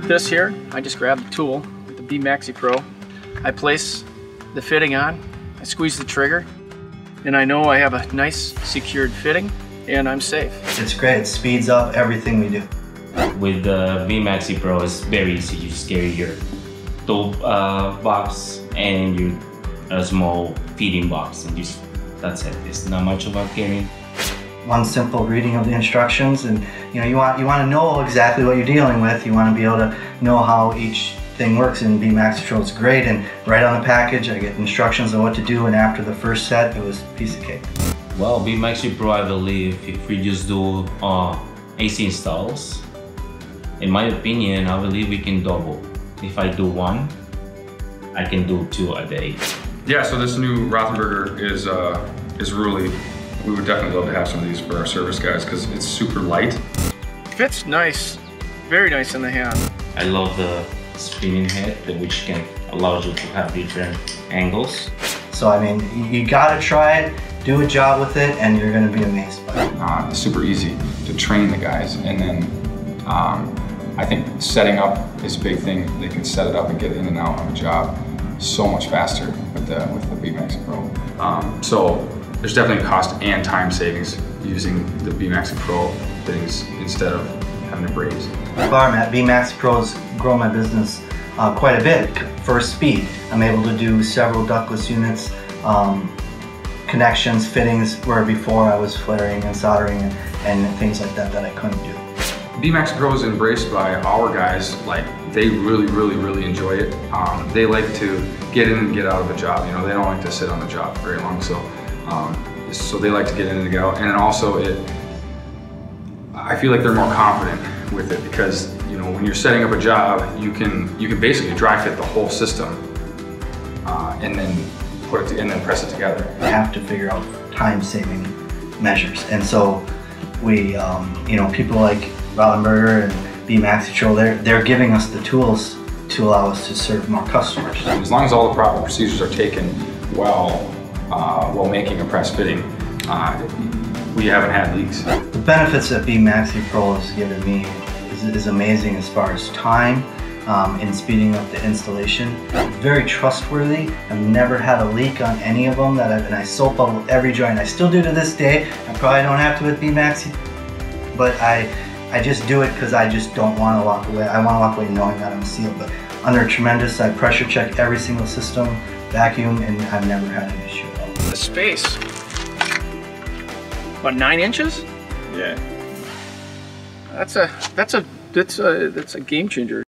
With this here, I just grab the tool, the MaxiPro. I place the fitting on, I squeeze the trigger, and I know I have a nice secured fitting and I'm safe. It's great, it speeds up everything we do. With the MaxiPro, it's very easy. You just carry your dough box and your small feeding box, and just that's it. It's not much about carrying. One simple reading of the instructions, and you want to know exactly what you're dealing with. You want to be able to know how each thing works, and MaxiPro is great. And right on the package, I get instructions on what to do. And after the first set, it was a piece of cake. Well, MaxiPro, I believe, if we just do AC installs, in my opinion, I believe we can double. If I do one, I can do 2 a day. Yeah, so this new ROTHENBERGER is really, we would definitely love to have some of these for our service guys because it's super light. Fits nice, very nice in the hand. I love the spinning head, which can allow you to have different angles. So I mean, you gotta try it, do a job with it, and you're gonna be amazed by it. It's super easy to train the guys, and then I think setting up is a big thing. They can set it up and get in and out of a job so much faster with the MaxiPro. So there's definitely cost and time savings using the MaxiPro fittings instead of having to braze. I'm at MaxiPro's grown my business quite a bit for speed. I'm able to do several ductless units, connections, fittings, where before I was flaring and soldering and things like that I couldn't do. MaxiPro is embraced by our guys. Like, they really enjoy it. They like to get in and get out of a job. They don't like to sit on the job very long. So they like to get in and get out. And then also I feel like they're more confident with it because when you're setting up a job, you can basically dry fit the whole system and then press it together. You have to figure out time-saving measures, and so we, people like ROTHENBERGER and MaxiPro, they're giving us the tools to allow us to serve more customers. As long as all the proper procedures are taken while making a press fitting, we haven't had leaks. The benefits that MaxiPro has given me is amazing as far as time in speeding up the installation. Very trustworthy. I've never had a leak on any of them, and I soap bubble every joint. I still do to this day. I probably don't have to with Maxi, but I just do it because I just don't want to walk away. I want to walk away knowing that I'm sealed. But under tremendous, I pressure check every single system, vacuum, and I've never had an issue at all. The space, about 9 inches? Yeah. That's a game changer.